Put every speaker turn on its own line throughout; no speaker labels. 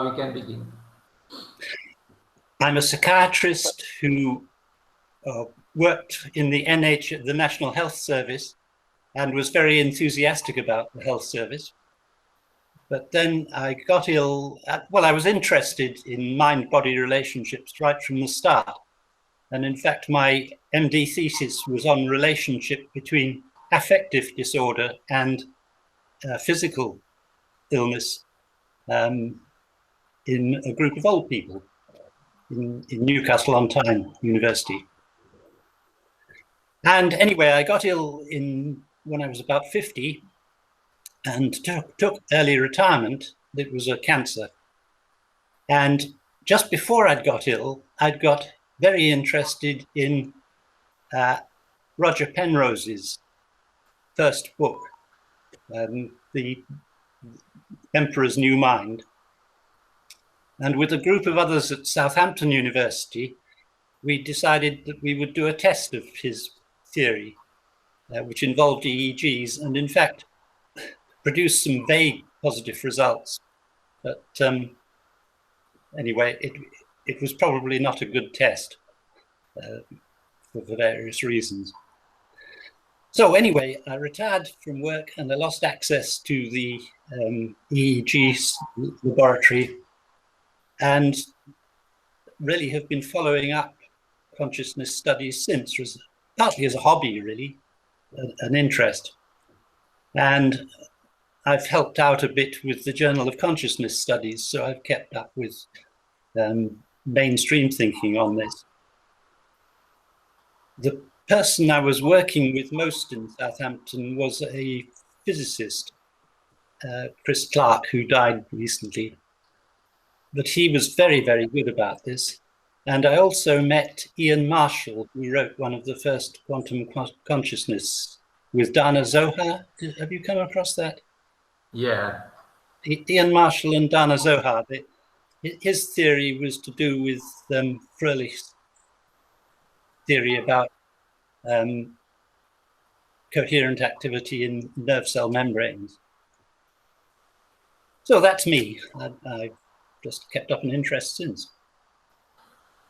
now we can begin.
I'm a psychiatrist who worked in the the National Health Service, and was very enthusiastic about the health service. But then I got ill. Well, I was interested in mind-body relationships right from the start. And in fact, my MD thesis was on relationship between affective disorder and physical illness in a group of old people in Newcastle-on-Tyne University. And anyway, I got ill when I was about 50 and took early retirement. It was a cancer. And just before I'd got ill, I'd got very interested in Roger Penrose's first book, The Emperor's New Mind. And with a group of others at Southampton University, we decided that we would do a test of his theory, which involved EEGs, and in fact produced some vague positive results. But anyway, it was probably not a good test for various reasons. So anyway, I retired from work and I lost access to the EEG laboratory, and really have been following up consciousness studies since, partly as a hobby, really, an interest. And I've helped out a bit with the Journal of Consciousness Studies, so I've kept up with mainstream thinking on this. The person I was working with most in Southampton was a physicist, Chris Clark, who died recently. But he was very, very good about this. And I also met Ian Marshall, who wrote one of the first quantum consciousness with Dana Zohar. Have you come across that?
Yeah.
Ian Marshall and Dana Zohar. His theory was to do with Fröhlich's theory about coherent activity in nerve cell membranes. So that's me. I've just kept up an interest since.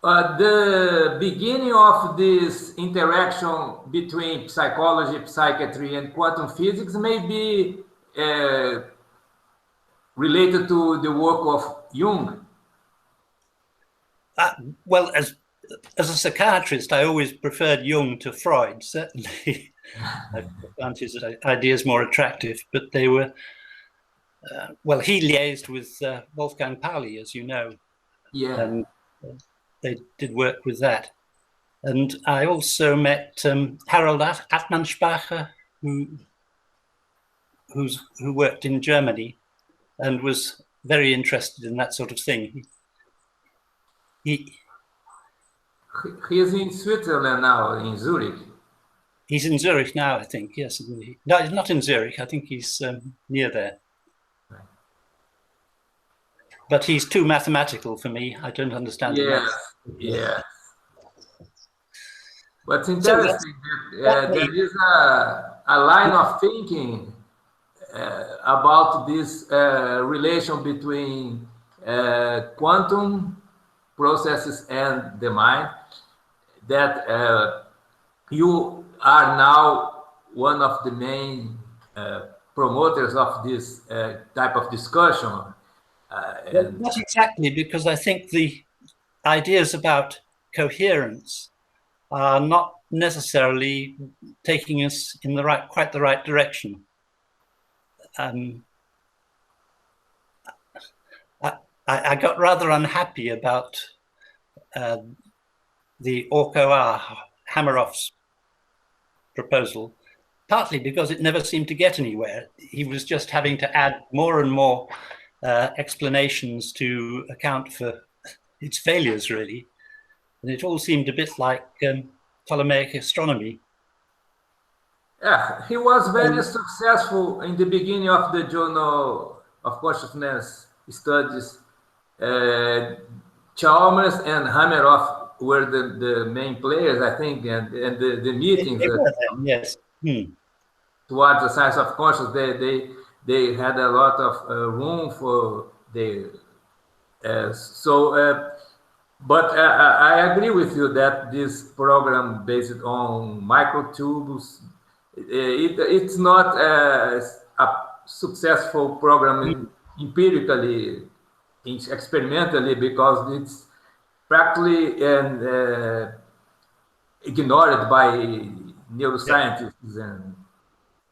The beginning of this interaction between psychology, psychiatry, and quantum physics may be related to the work of Jung.
Well, as a psychiatrist, I always preferred Jung to Freud, certainly. I found his ideas more attractive, but they were, well, he liaised with Wolfgang Pauli, as you know.
Yeah.
And they did work with that. And I also met Harold Atmanspacher, who worked in Germany and was very interested in that sort of thing. He
is in Switzerland now, in Zurich.
He's in Zurich now, I think, yes. No, he's not in Zurich. I think he's near there. Right. But he's too mathematical for me. I don't understand the math.
Yeah. What's interesting, there is a line of thinking about this relation between quantum processes and the mind, that you are now one of the main promoters of this type of discussion.
Well, not exactly, because I think the ideas about coherence are not necessarily taking us in quite the right direction. I got rather unhappy about the Orko Hameroff's proposal, partly because it never seemed to get anywhere. He was just having to add more and more explanations to account for its failures, really. And it all seemed a bit like Ptolemaic astronomy.
Yeah, he was very successful in the beginning of the Journal of Consciousness Studies. Chalmers and Hameroff were the main players, I think, and the meetings.
Yes.
Towards the science of consciousness, they had a lot of room for their But I agree with you that this program based on microtubules, it's not a successful program empirically, experimentally, because it's practically ignored by neuroscientists. And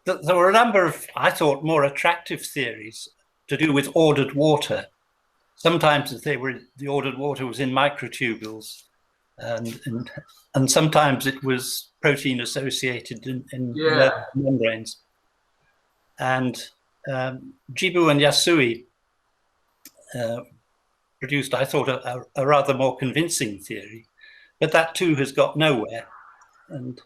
there were a number of, I thought, more attractive theories to do with ordered water. Sometimes the ordered water was in microtubules, and sometimes it was protein associated in membranes. And Jibu and Yasui produced, I thought, a rather more convincing theory, but that too has got nowhere. And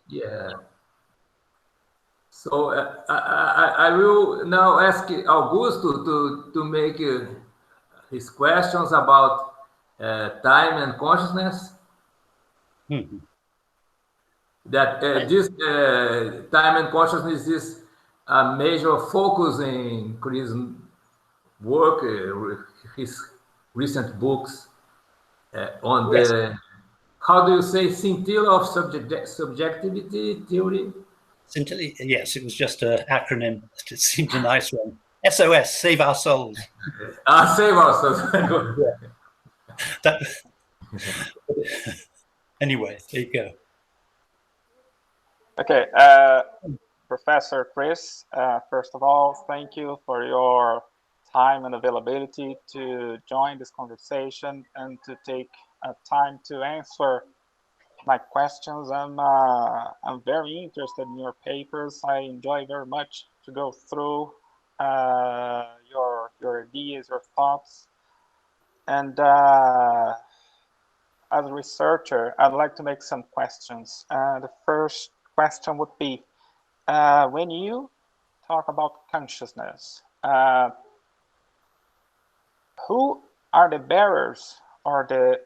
so I will now ask Augusto to make his questions about time and consciousness. That this time and consciousness is a major focus in Chris' work, his recent books on the, how do you say, scintilla of subjectivity theory?
Scintilla, yes, it was just an acronym. It seemed a nice one. SOS, Save Our Souls.
Save Our Souls.
Anyway, there you go.
Okay, Professor Chris, first of all, thank you for your time and availability to join this conversation and to take time to answer my questions. I'm very interested in your papers. I enjoy very much to go through your ideas, your thoughts. And as a researcher, I'd like to make some questions. The first question would be, when you talk about consciousness, who are the bearers or the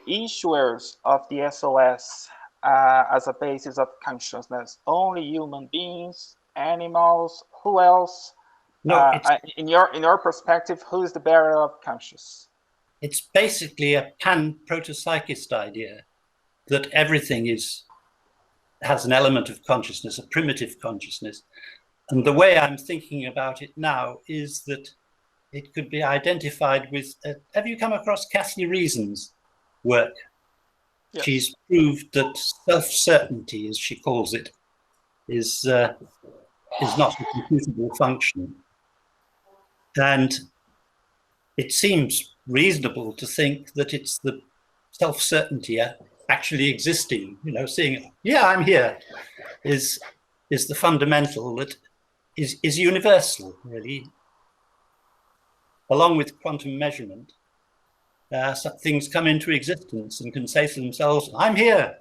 issuers of the SOS as a basis of consciousness? Only human beings, animals? Who else?
No,
in your perspective, who is the bearer of consciousness?
It's basically a pan-protopsychist idea that everything has an element of consciousness, a primitive consciousness. And the way I'm thinking about it now is that it could be identified with, have you come across Kathy Reason's work? Yes. She's proved that self-certainty, as she calls it, is not a computable function. And it seems reasonable to think that it's the self-certainty actually existing, seeing, I'm here, is the fundamental that is universal, really. Along with quantum measurement, things come into existence and can say to themselves, I'm here.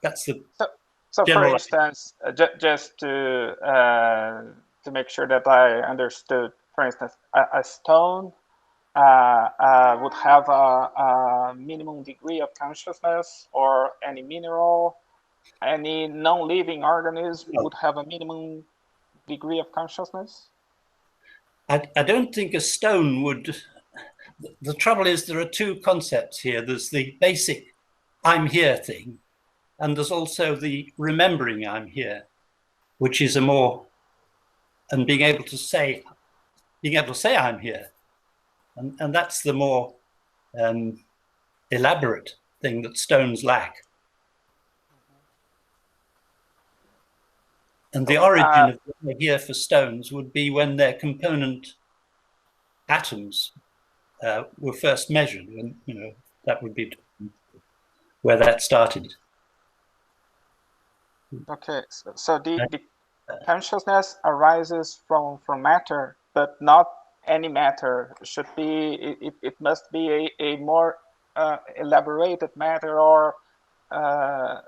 That's the
so for instance, just to make sure that I understood, for instance, a stone would have a minimum degree of consciousness, or any mineral, any non-living organism would have a minimum degree of consciousness?
I don't think a stone would. The trouble is there are two concepts here. There's the basic I'm here thing, and there's also the remembering I'm here, which is and being able to say I'm here. And that's the more elaborate thing that stones lack. And the origin of the idea for stones would be when their component atoms were first measured, and that would be where that started.
Okay, so the consciousness arises from matter, but not any matter. It must be a more elaborated matter, or a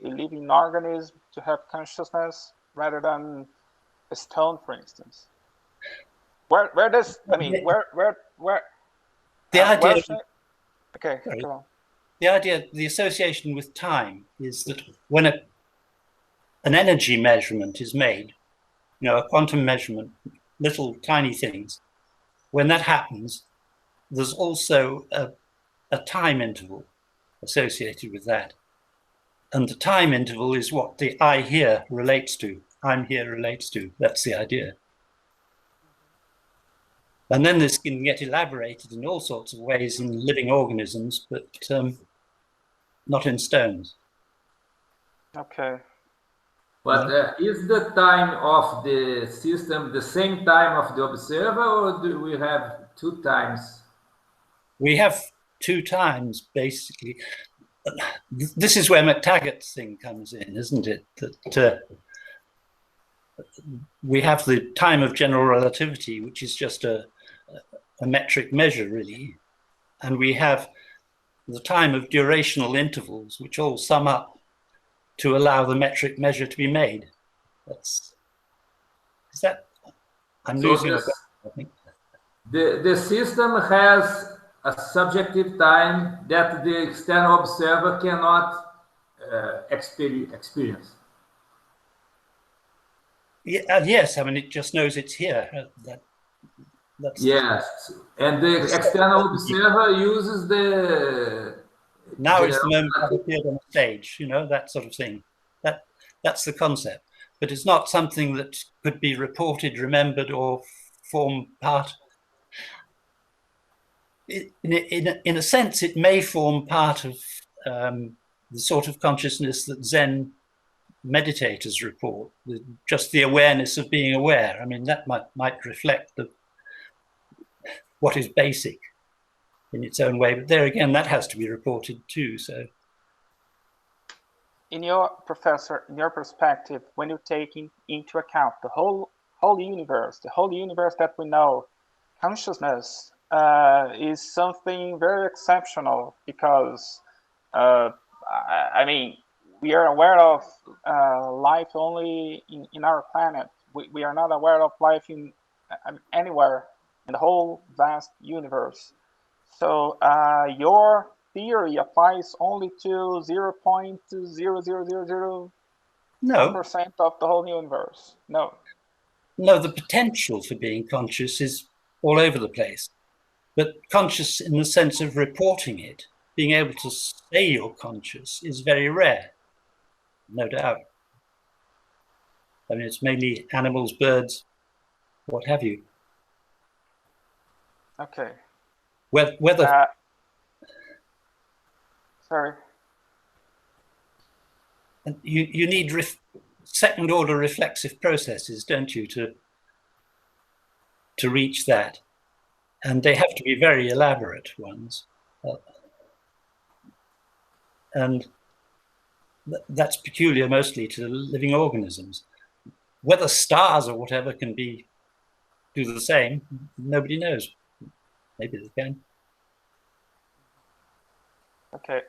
living organism to have consciousness, rather than a stone, for instance. Where does, I mean, where
the idea?
Okay, go on.
The idea, the association with time is that when an energy measurement is made, a quantum measurement little tiny things. When that happens, there's also a time interval associated with that. And the time interval is what the I here relates to. I'm here relates to. That's the idea. And then this can get elaborated in all sorts of ways in living organisms, but not in stones.
Okay.
But is the time of the system the same time of the observer, or do we have two times?
We have two times, basically. This is where McTaggart's thing comes in, isn't it? That we have the time of general relativity, which is just a metric measure, really. And we have the time of durational intervals, which all sum up to allow the metric measure to be made. I'm
So
losing
this,
I think.
the system has a subjective time that the external observer cannot experience.
Yeah, yes, I mean, it just knows it's here. That's
yes, and the external observer uses the...
Now is the moment I've appeared on stage, you know, that sort of thing. That's the concept. But it's not something that could be reported, remembered, or form part. In a sense, it may form part of the sort of consciousness that Zen meditators report, just the awareness of being aware. I mean, that might reflect what is basic in its own way, but there again, that has to be reported too. So,
in your perspective, when you take into account the whole universe, that we know, consciousness is something very exceptional, because I mean, we are aware of life only in our planet. We are not aware of life in anywhere in the whole vast universe. So your theory applies only to 0.0000% of the whole universe. No,
the potential for being conscious is all over the place, but conscious in the sense of reporting it, being able to say you're conscious, is very rare, no doubt. I mean, it's mainly animals, birds, what have you.
Okay.
Whether
sorry.
You need second order reflexive processes, don't you, to reach that, and they have to be very elaborate ones, and that's peculiar mostly to living organisms. Whether stars or whatever can do the same, nobody knows. Maybe they can.
Okay.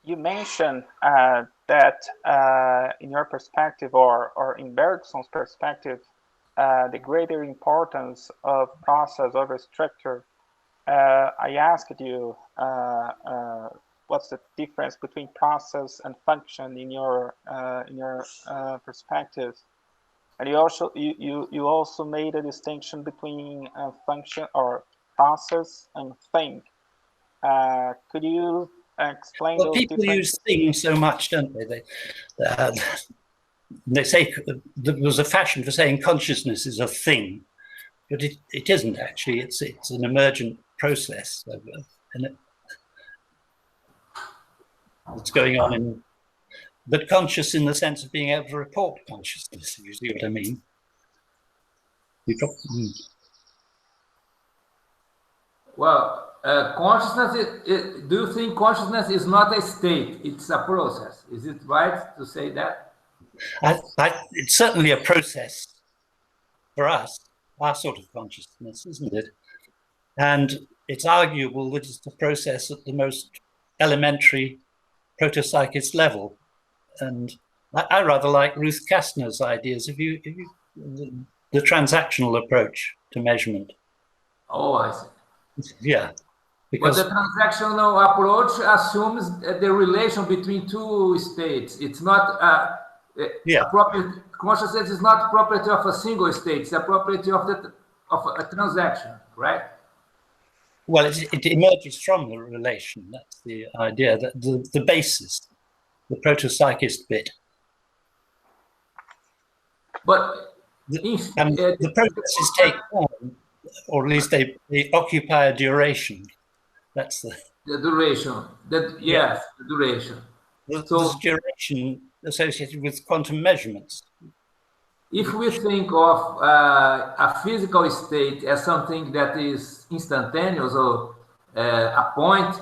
You mentioned that in your perspective, or in Bergson's perspective, the greater importance of process over structure. I asked you what's the difference between process and function in your perspective, and you also made a distinction between function or process and thing. Could you explain those
people
differences?
use things so much, don't they? They say there was a fashion for saying consciousness is a thing, but it isn't actually. It's an emergent process, and it's going on but conscious in the sense of being able to report consciousness. You see what I mean?
Well, consciousness, do you think consciousness is not a state, it's a process? Is it right to say that?
It's certainly a process for us, our sort of consciousness, isn't it? And it's arguable that it's the process at the most elementary protopsychist level. And I rather like Ruth Kastner's ideas of the transactional approach to measurement.
Oh, I see.
Yeah. Because
but the transactional approach assumes the relation between two states. It's not
Yeah.
Consciousness is not property of a single state; it's a property of a transaction, right?
Well, it emerges from the relation. That's the idea. That the basis, the proto-psychist bit.
But
the processes take time, or at least they occupy a duration. That's the
duration. Yes, the duration.
There's duration associated with quantum measurements.
If we think of a physical state as something that is instantaneous, or a point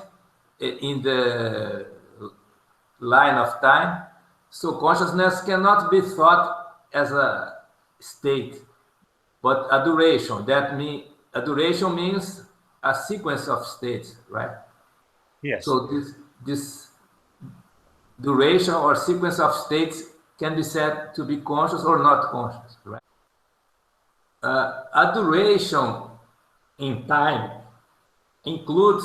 in the line of time, so consciousness cannot be thought as a state, but a duration. A duration means a sequence of states, right?
Yes.
So this duration or sequence of states can be said to be conscious or not conscious, right? A duration in time includes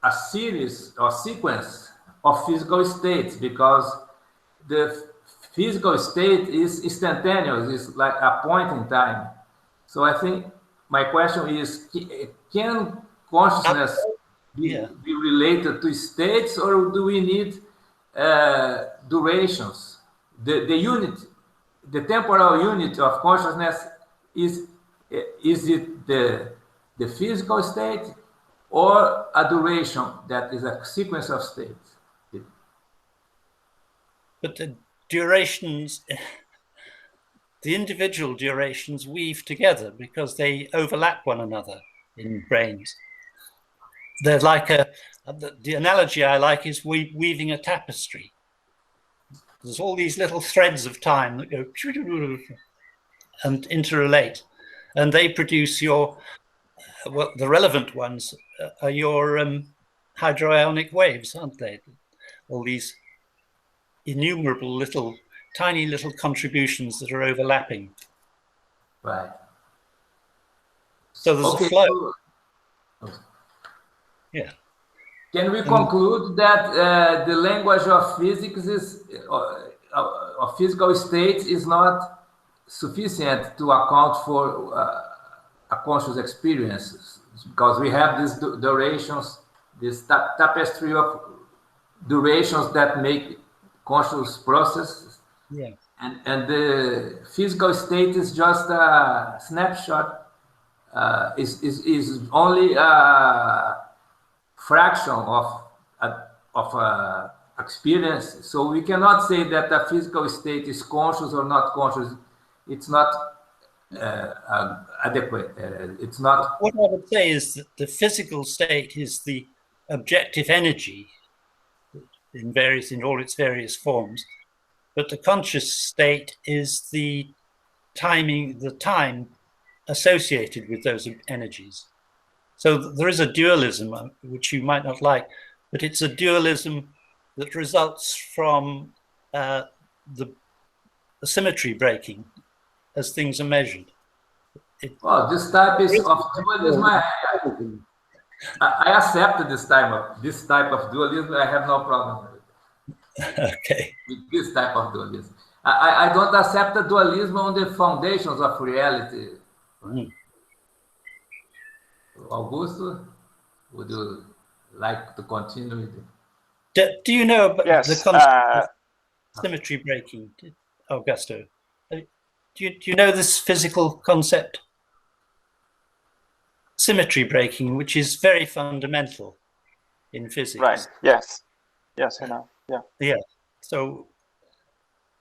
a series or sequence of physical states, because the physical state is instantaneous, it's like a point in time. So I think my question is, can consciousness be related to states, or do we need durations? The temporal unit of consciousness is it the physical state, or a duration that is a sequence of states?
But the durations, the individual durations weave together because they overlap one another in brains. They're like the analogy I like is weaving a tapestry. There's all these little threads of time that go and interrelate, and they produce your, well, the relevant ones are your hydroionic waves, aren't they? All these innumerable tiny little contributions that are overlapping.
Right.
So there's a flow. Yeah.
Can we conclude that the language of physics of physical states is not sufficient to account for a conscious experience, because we have these durations, this tapestry of durations that make conscious processes, and the physical state is just a snapshot, is only a fraction of experience. So we cannot say that the physical state is conscious or not conscious. It's not adequate. It's not.
What I would say is that the physical state is the objective energy in all its various forms, but the conscious state is the time associated with those energies. So there is a dualism which you might not like, but it's a dualism that results from the symmetry breaking as things are measured.
Well, this type of dualism, I accept this type of dualism. I have no problem with it.
Okay.
With this type of dualism, I don't accept the dualism on the foundations of reality. Augusto, would you like to continue with it?
Do you know about the concept of symmetry breaking, Augusto? Do you know this physical concept? Symmetry breaking, which is very fundamental in physics.
Right. Yes. Yes, I know. Yeah.
Yeah. So,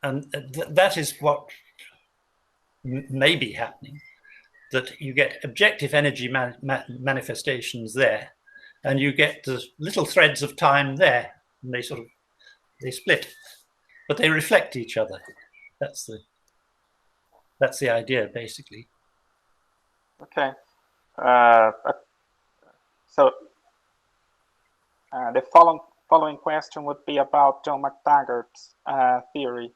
and that is what may be happening, that you get objective energy manifestations there, and you get the little threads of time there, and they split, but they reflect each other. That's the idea, basically.
Okay. So the following question would be about John McTaggart's theory.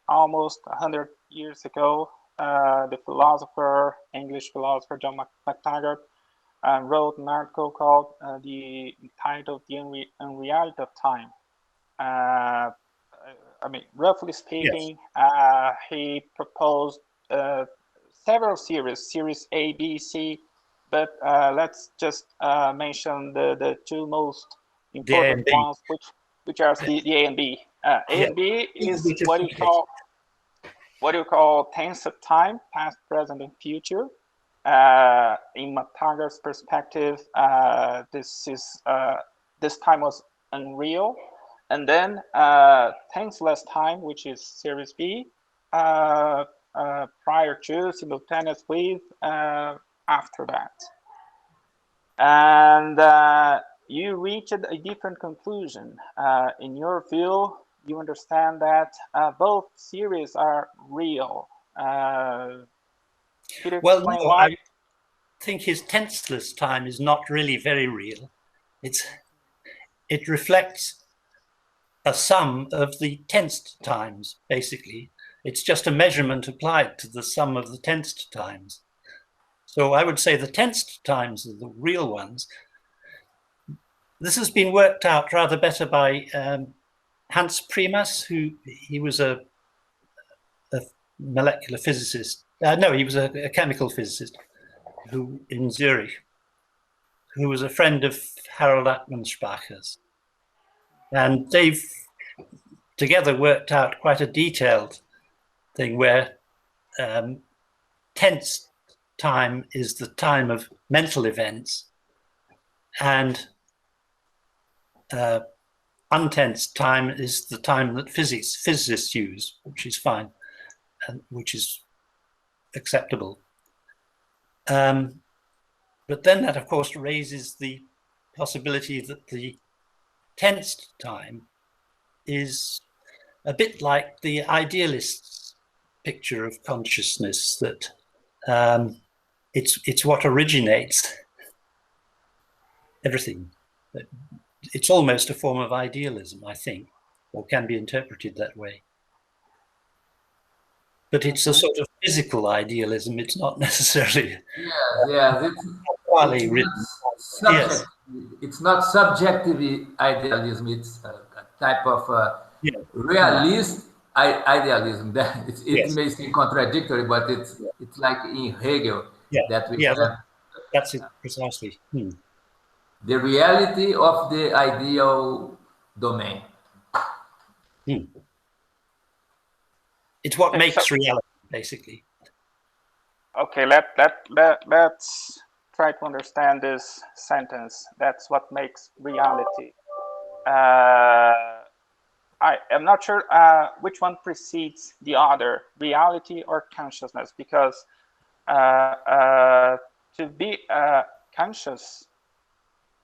Almost 100 years ago, the English philosopher John McTaggart, wrote an article called entitled "The Unreality of Time." I mean, roughly speaking, he proposed several series A, B, C, but let's just mention the two most important ones, which are the A and B. A and B is what you call tense of time, past, present, and future. In Matagar's perspective, this time was unreal. And then tenseless time, which is series B, prior to, simultaneous with, after that. And you reached a different conclusion. In your view, you understand that both series are real.
Well, no, I think his tenseless time is not really very real. It reflects a sum of the tensed times, basically. It's just a measurement applied to the sum of the tensed times. So I would say the tensed times are the real ones. This has been worked out rather better by Hans Primas, he was a molecular physicist. No, he was a chemical physicist in Zurich, who was a friend of Harold Atmanspacher's. And they've together worked out quite a detailed thing where tense time is the time of mental events, and untense time is the time that physicists use, which is fine and which is acceptable. But then that, of course, raises the possibility that the tensed time is a bit like the idealist's picture of consciousness, that it's what originates everything. It's almost a form of idealism, I think, or can be interpreted that way. But it's a sort of physical idealism. It's not necessarily.
It's not subjective idealism. It's a type of realist idealism. It may seem contradictory, but it's like in Hegel that we have.
That's it precisely.
The reality of the ideal domain.
It's what makes reality, basically.
Okay, let's try to understand this sentence. That's what makes reality. I am not sure which one precedes the other, reality or consciousness, because to be conscious,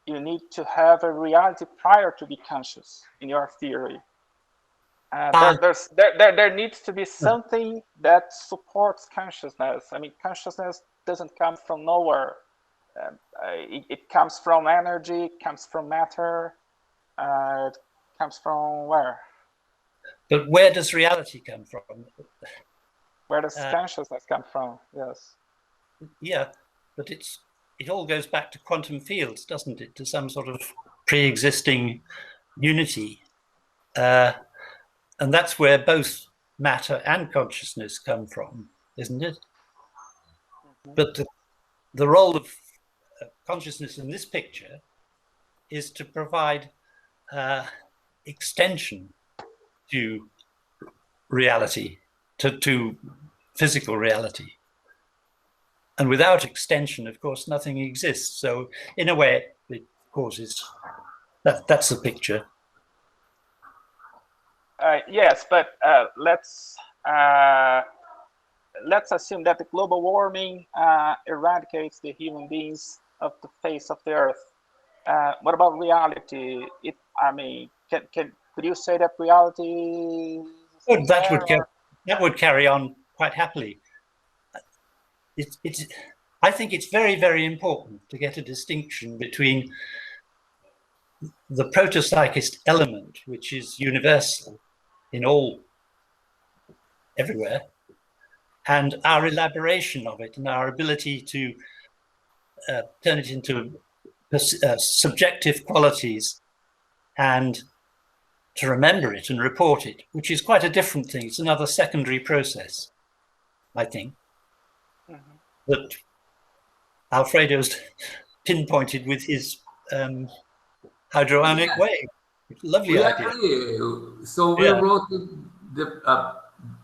you need to have a reality prior to be conscious, in your theory. There needs to be something that supports consciousness. I mean, consciousness doesn't come from nowhere. It comes from energy, it comes from matter, it comes from where?
But where does reality come from?
Where does consciousness come from? Yes.
Yeah, but it all goes back to quantum fields, doesn't it? To some sort of pre-existing unity. And that's where both matter and consciousness come from, isn't it? But the role of consciousness in this picture is to provide extension to reality, to physical reality. And without extension, of course, nothing exists. So in a way, it causes, that's the picture.
Yes, but let's assume that the global warming eradicates the human beings of the face of the earth. What about reality? Could you say that reality?
That would carry on quite happily. I think it's very, very important to get a distinction between the protopsychist element, which is universal in everywhere, and our elaboration of it and our ability to turn it into subjective qualities and to remember it and report it, which is quite a different thing. It's another secondary process, I think, that Alfredo's pinpointed with his hydroionic wave. Lovely idea.
Agree. So we wrote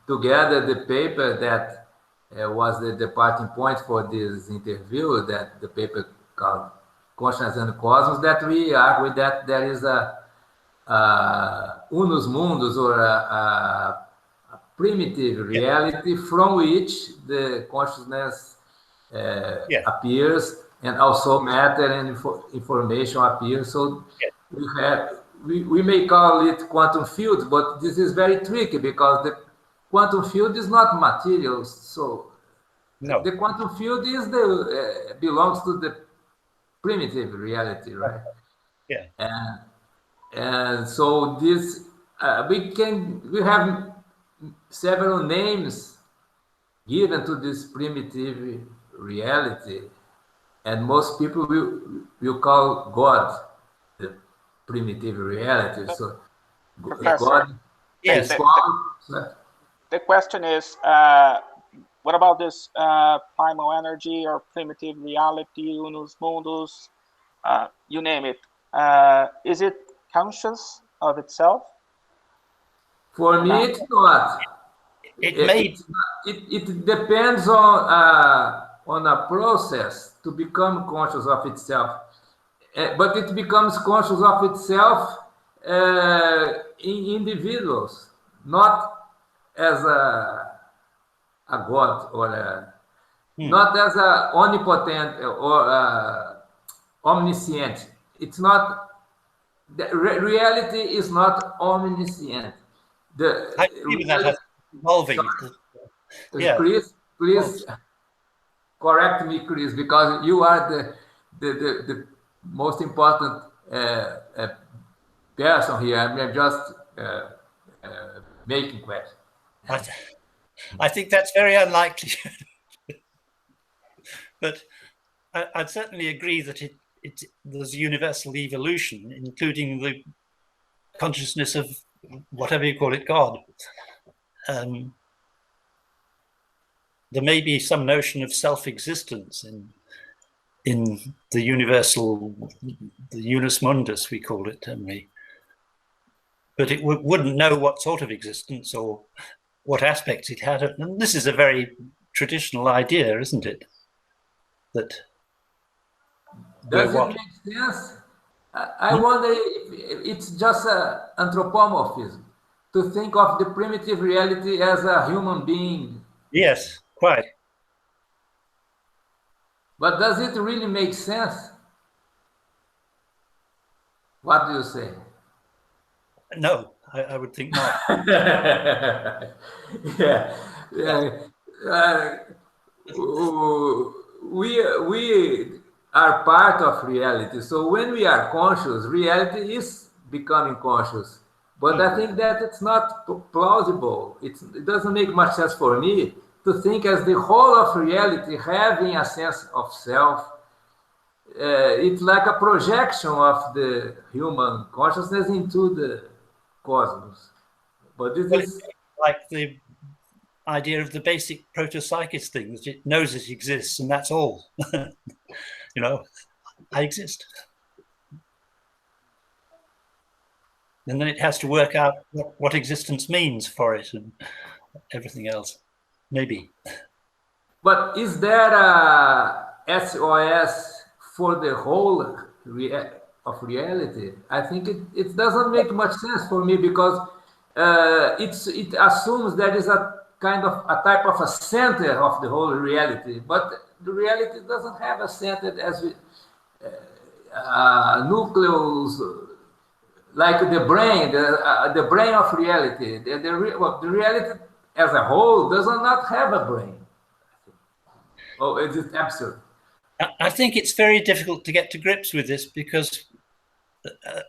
together the paper that was the departing point for this interview, that the paper called Consciousness and Cosmos, that we argue that there is a unus mundus, or a primitive reality from which the consciousness appears, and also matter and information appears. So we may call it quantum field, but this is very tricky because the quantum field is not material. So the quantum field is belongs to the primitive reality, right?
Yeah.
And so this we have several names given to this primitive reality, and most people will call God the primitive reality. So
Professor,
God is called.
The question is, what about this primal energy or primitive reality, unus mundus, you name it? Is it conscious of itself?
For me, it's not. It depends on a process to become conscious of itself, but it becomes conscious of itself in individuals, not as a god, or not as a omnipotent or omniscient. It's not. The reality is not omniscient.
I agree with that. Evolving.
Chris, please correct me, Chris, because you are the most important person here. I'm just making questions.
I think that's very unlikely. But I'd certainly agree that there's universal evolution, including the consciousness of whatever you call it, God. There may be some notion of self-existence in the universal, the unus mundus, we call it, don't we? But it wouldn't know what sort of existence or what aspects it had. And this is a very traditional idea, isn't it? That
does it make sense? I wonder if it's just anthropomorphism to think of the primitive reality as a human being.
Yes, quite.
But does it really make sense? What do you say?
No, I would think not.
We are part of reality. So when we are conscious, reality is becoming conscious. But I think that it's not plausible. It doesn't make much sense for me to think as the whole of reality having a sense of self. It's like a projection of the human consciousness into the cosmos. But this is
like the idea of the basic proto-psychist thing, that it knows it exists and that's all. You know, I exist. And then it has to work out what existence means for it and everything else, maybe.
But is there a SOS for the whole of reality? I think it doesn't make much sense for me, because it assumes there is a kind of a type of a center of the whole reality, but the reality doesn't have a center as nucleus, like the brain, the brain of reality. The reality as a whole does not have a brain. Oh, it is absurd.
I think it's very difficult to get to grips with this, because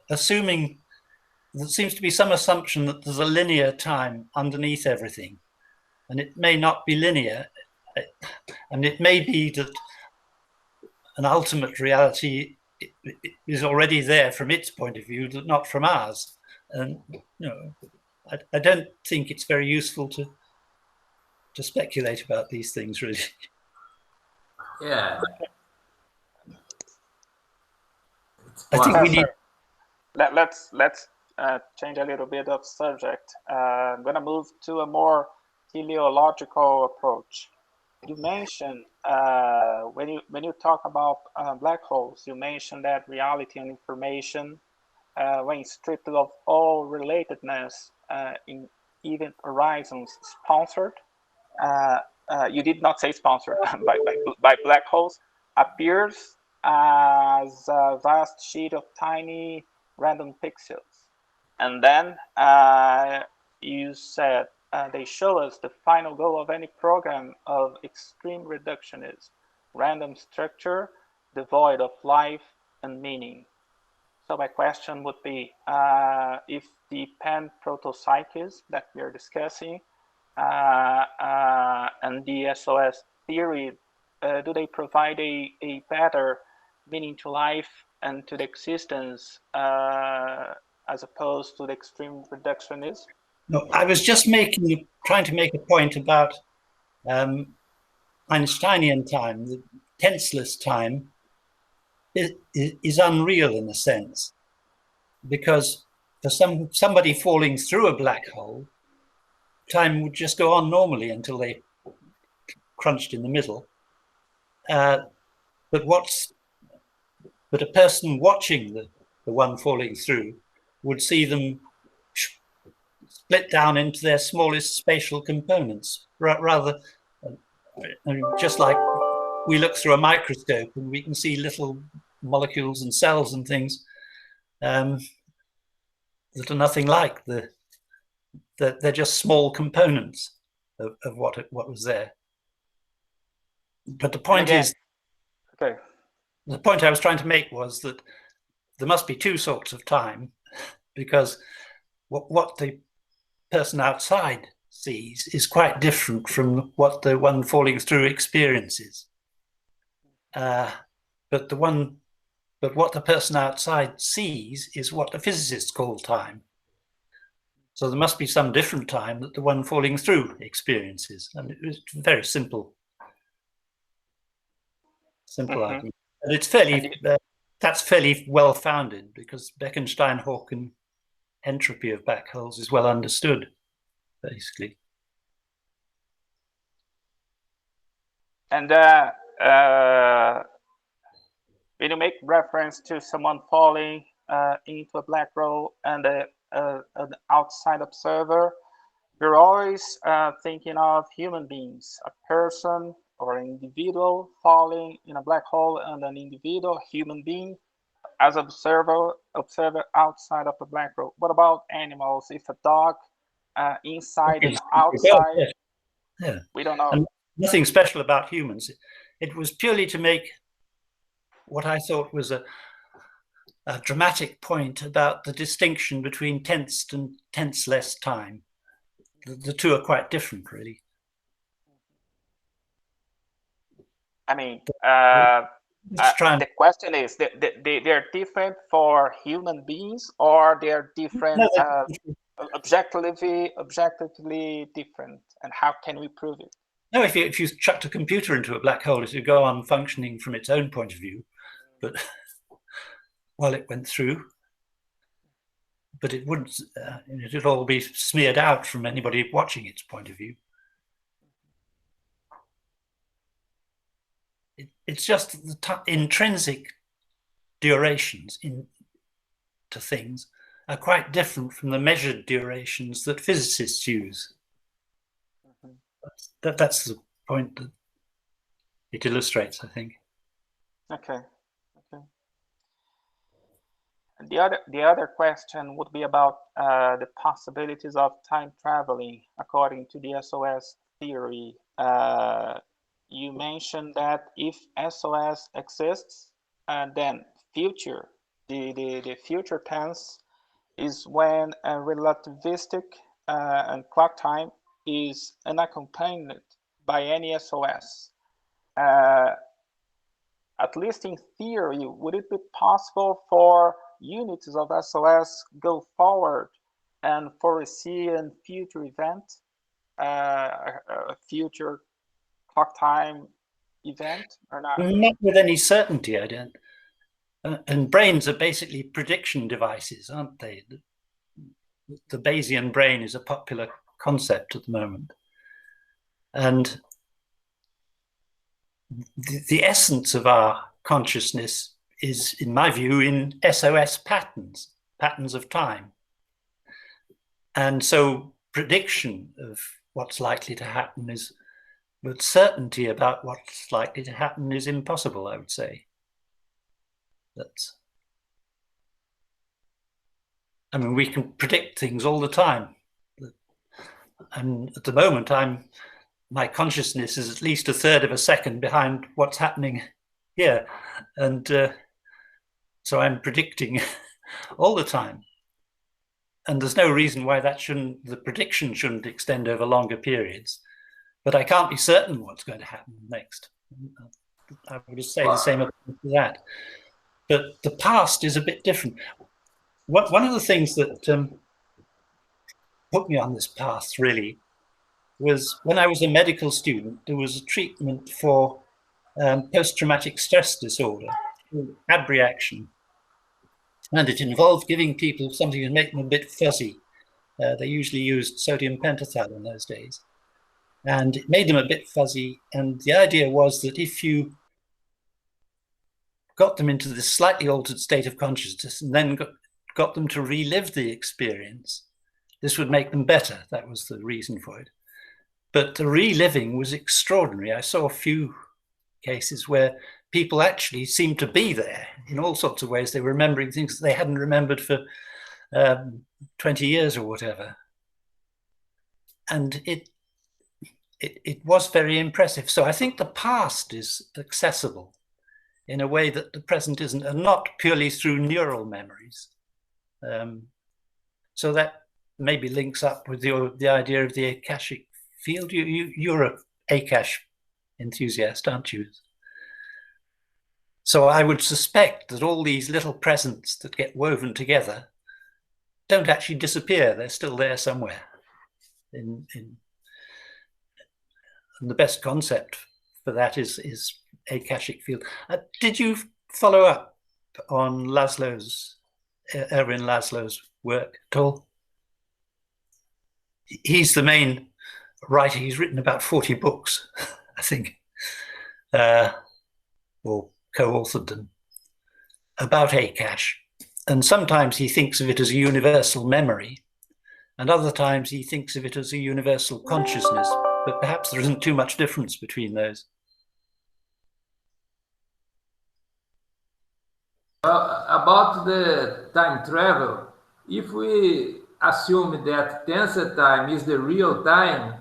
assuming there seems to be some assumption that there's a linear time underneath everything, and it may not be linear, and it may be that an ultimate reality is already there from its point of view, not from ours. And I don't think it's very useful to speculate about these things, really.
Yeah.
I think we need.
Let's change a little bit of subject. I'm going to move to a more teleological approach. You mentioned when you talk about black holes, you mentioned that reality and information, when stripped of all relatedness in event horizons, sponsored. You did not say sponsored by black holes, appears as a vast sheet of tiny random pixels. And then you said they show us the final goal of any program of extreme reductionism, random structure devoid of life and meaning. So my question would be, if the pan-protopsychism that we are discussing and the SOS theory, do they provide a better meaning to life and to the existence as opposed to the extreme reductionism?
No, I was just trying to make a point about Einsteinian time. The tenseless time is unreal in a sense, because for somebody falling through a black hole, time would just go on normally until they crunched in the middle. But a person watching the one falling through would see them split down into their smallest spatial components, rather just like we look through a microscope and we can see little molecules and cells and things that are nothing like they're just small components of what was there. But the point is,
okay.
The point I was trying to make was that there must be two sorts of time, because what the person outside sees is quite different from what the one falling through experiences. But what the person outside sees is what the physicists call time. So there must be some different time that the one falling through experiences. And it was very simple argument. And it's that's fairly well founded, because Bekenstein-Hawken entropy of black holes is well understood, basically.
And when you make reference to someone falling into a black hole and an outside observer, you're always thinking of human beings, a person or an individual falling in a black hole, and an individual human being as observer outside of the black hole. What about animals? If a dog inside and outside,
yeah.
We don't know.
And nothing special about humans. It was purely to make what I thought was a dramatic point about the distinction between tensed and tenseless time. The two are quite different, really.
I mean, the question is, they're different for human beings, or they're different, objectively different, and how can we prove it?
No, if you chucked a computer into a black hole, it would go on functioning from its own point of view, but while it went through, but it wouldn't. It'd all be smeared out from anybody watching its point of view. It's just the intrinsic durations to things are quite different from the measured durations that physicists use. That's the point that it illustrates, I think.
Okay. And the other question would be about the possibilities of time traveling according to the SOS theory. You mentioned that if SOS exists, then future, the future tense is when a relativistic and clock time is unaccompanied by any SOS. At least in theory, would it be possible for units of SOS go forward and foresee a future event, a future clock time event, or not?
Not with any certainty, I don't. And brains are basically prediction devices, aren't they? The Bayesian brain is a popular concept at the moment. And the essence of our consciousness is, in my view, in SOS patterns, patterns of time. And so prediction of what's likely to happen is, but certainty about what's likely to happen is impossible, I would say. I mean, we can predict things all the time. And at the moment, my consciousness is at least a third of a second behind what's happening here. And so I'm predicting all the time. And there's no reason why the prediction shouldn't extend over longer periods. But I can't be certain what's going to happen next. I would say the same about that. But the past is a bit different. One of the things that put me on this path, really, was when I was a medical student, there was a treatment for post-traumatic stress disorder, abreaction. And it involved giving people something to make them a bit fuzzy. They usually used sodium pentothal in those days. And it made them a bit fuzzy. And the idea was that if you got them into this slightly altered state of consciousness and then got them to relive the experience, this would make them better. That was the reason for it. But the reliving was extraordinary. I saw a few cases where people actually seemed to be there in all sorts of ways. They were remembering things that they hadn't remembered for 20 years or whatever. And it was very impressive. So I think the past is accessible in a way that the present isn't, and not purely through neural memories. So that maybe links up with the idea of the Akashic field. You're an Akash enthusiast, aren't you? So I would suspect that all these little presents that get woven together don't actually disappear. They're still there somewhere. And the best concept for that is Akashic field. Did you follow up on Erwin Laszlo's work at all? He's the main writer. He's written about 40 books, I think, or co-authored them, about Akash. And sometimes he thinks of it as a universal memory, and other times he thinks of it as a universal consciousness, but perhaps there isn't too much difference between those.
About the time travel, if we assume that tensor time is the real time,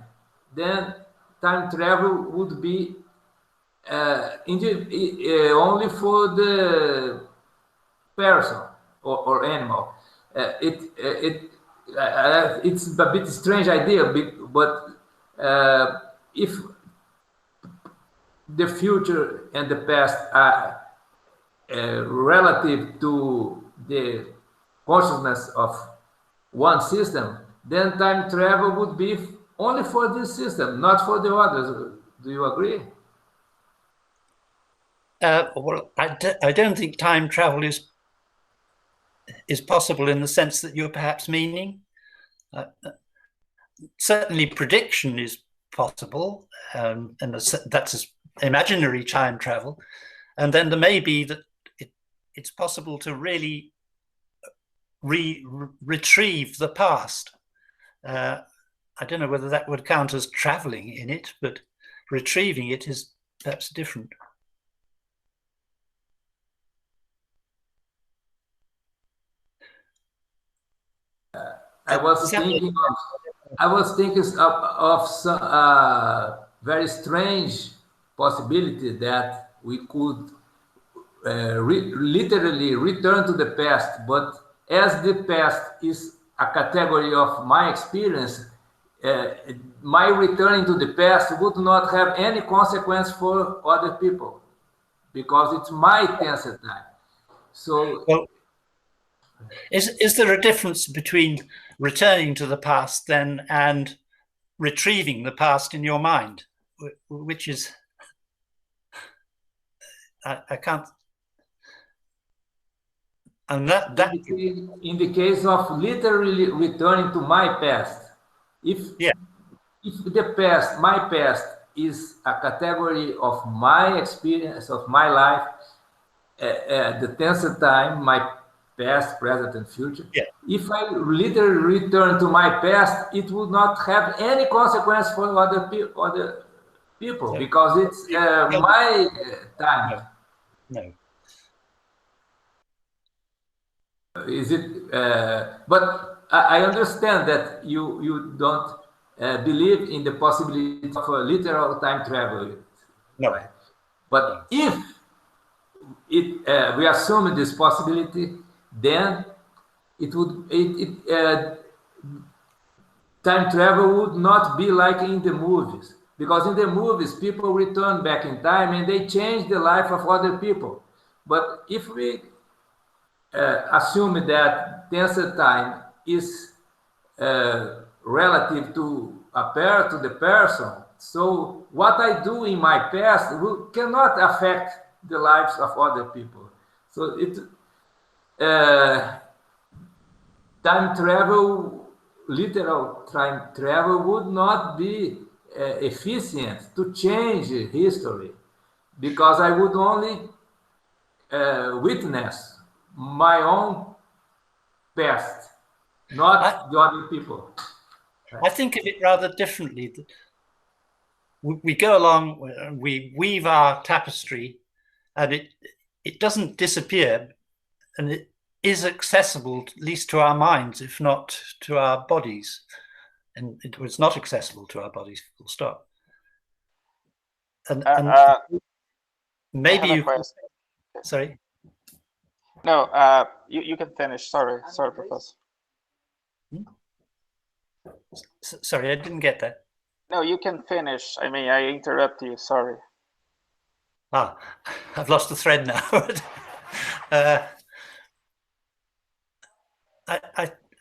then time travel would be only for the person or animal. It's a bit strange idea, but if the future and the past are relative to the consciousness of one system, then time travel would be only for this system, not for the others. Do you agree?
Well, I don't think time travel is possible in the sense that you're perhaps meaning. Certainly prediction is possible, and that's imaginary time travel. And then there may be that it's possible to really retrieve the past. I don't know whether that would count as traveling in it, but retrieving it is perhaps different.
I was thinking of some very strange possibility that we could literally return to the past, but as the past is a category of my experience, my returning to the past would not have any consequence for other people because it's my tensor time. So,
well, Is there a difference between returning to the past then and retrieving the past in your mind, which is I can't. And that
in the case of literally returning to my past, if the past, my past, is a category of my experience of my life, the tense time, my past, present, and future.
Yeah.
If I literally return to my past, it would not have any consequence for other people, because it's my time.
No.
Is it? But I understand that you don't believe in the possibility of a literal time travel.
No.
Right? But if we assume this possibility, then time travel would not be like in the movies, because in the movies people return back in time and they change the life of other people. But if we assume that tensor time is relative to the person, so what I do in my past cannot affect the lives of other people. So time travel, literal time travel, would not be efficient to change history, because I would only witness my own past, not the other people.
I think of it rather differently. We go along, we weave our tapestry, and it doesn't disappear, and it is accessible, at least to our minds, if not to our bodies. And it was not accessible to our bodies, full stop. And maybe you... Sorry?
No, you can finish. Sorry, Professor.
Sorry, I didn't get that.
No, you can finish. I mean, I interrupt you. Sorry.
I've lost the thread now.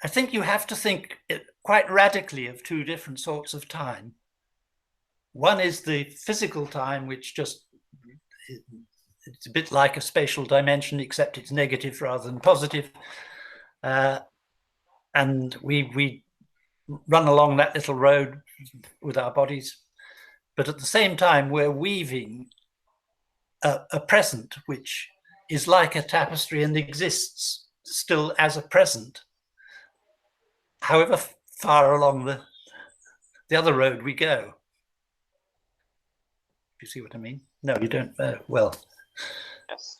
I think you have to think quite radically of two different sorts of time. One is the physical time, which just, it's a bit like a spatial dimension, except it's negative rather than positive. And we run along that little road with our bodies. But at the same time, we're weaving a present, which is like a tapestry and exists still as a present, however far along the other road we go. Do you see what I mean? No, you don't. Well,
yes.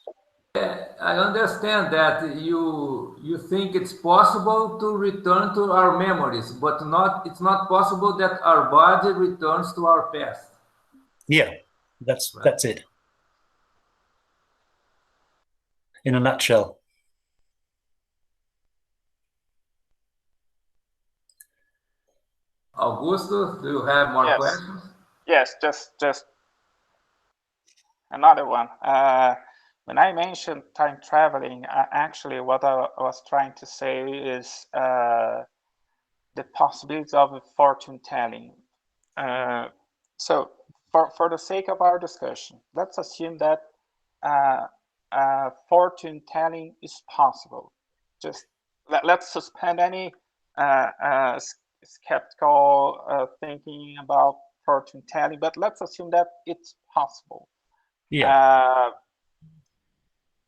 I understand that you think it's possible to return to our memories, but it's not possible that our body returns to our past.
Yeah, that's it. In a nutshell.
Augusto, do you have more questions?
Yes, just another one. When I mentioned time traveling, actually what I was trying to say is the possibilities of fortune telling. So for the sake of our discussion, let's assume that fortune telling is possible. Just let's suspend any skeptical thinking about fortune telling, but let's assume that it's possible.
Yeah.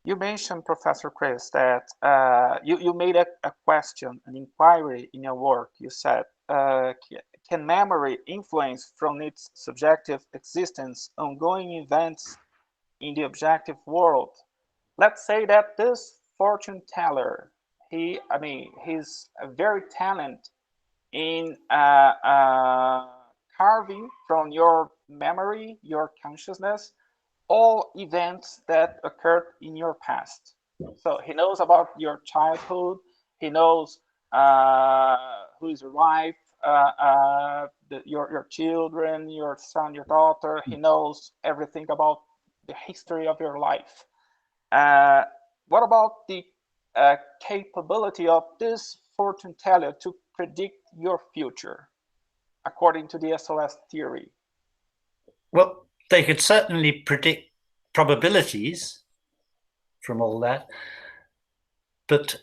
You mentioned, Professor Chris, that you made a question, an inquiry in your work. You said, can memory influence from its subjective existence ongoing events in the objective world? Let's say that this fortune teller, he's very talented in carving from your memory, your consciousness, all events that occurred in your past. So he knows about your childhood, he knows who is your wife, your children, your son, your daughter. He knows everything about the history of your life. What about the capability of this fortune teller to predict your future, according to the SOS theory?
Well, they could certainly predict probabilities from all that, but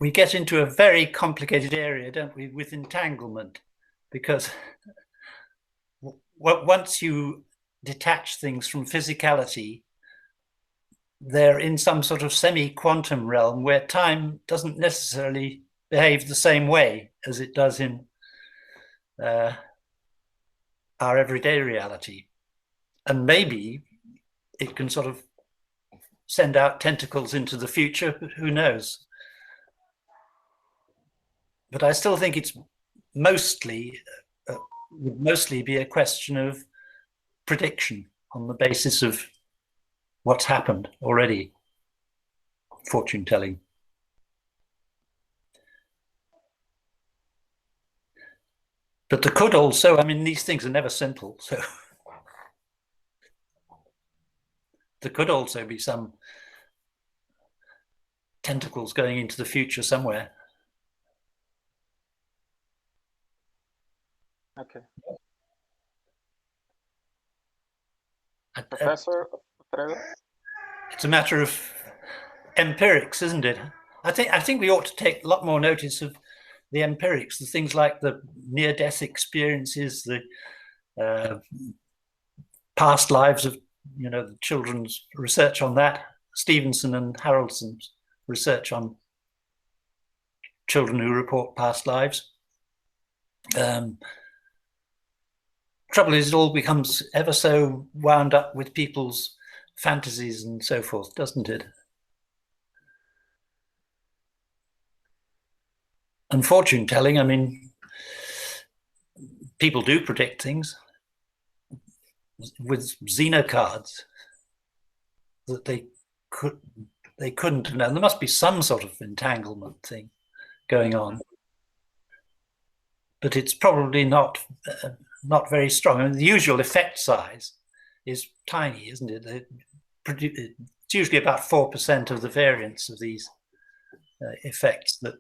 we get into a very complicated area, don't we, with entanglement, because once you detach things from physicality, they're in some sort of semi-quantum realm where time doesn't necessarily behave the same way as it does in our everyday reality. And maybe it can sort of send out tentacles into the future, but who knows? But I still think it's mostly would mostly be a question of prediction on the basis of what's happened already, fortune telling. But there could also, I mean, these things are never simple, so there could also be some tentacles going into the future somewhere.
Okay. Professor Pereira?
It's a matter of empirics, isn't it? I think we ought to take a lot more notice of the empirics, the things like the near-death experiences, the past lives of, you know, the children's research on that, Stevenson and Haraldson's research on children who report past lives. Trouble is, it all becomes ever so wound up with people's fantasies and so forth, doesn't it? And fortune telling, I mean, people do predict things with xenocards that they couldn't know. There must be some sort of entanglement thing going on, but it's probably not very strong. I mean, the usual effect size is tiny, isn't it? It's usually about 4% of the variance of these effects that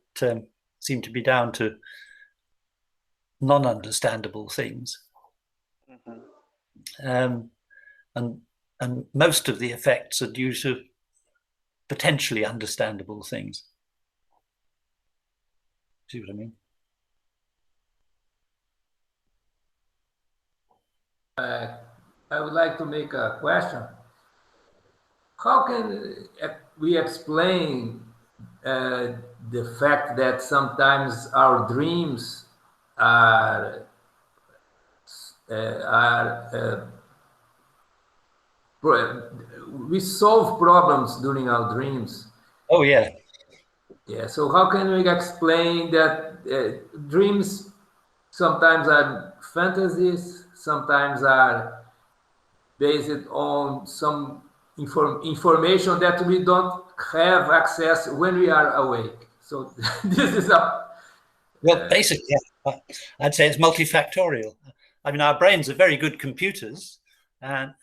seem to be down to non-understandable things. And most of the effects are due to potentially understandable things. See what I mean?
I would like to make a question. How can we explain the fact that sometimes our dreams we solve problems during our dreams?
Oh, yeah.
Yeah, so how can we explain that dreams sometimes are fantasies, sometimes are based on some information that we don't have access when we are awake? So this is a...
Well, basically, I'd say it's multifactorial. I mean, our brains are very good computers, and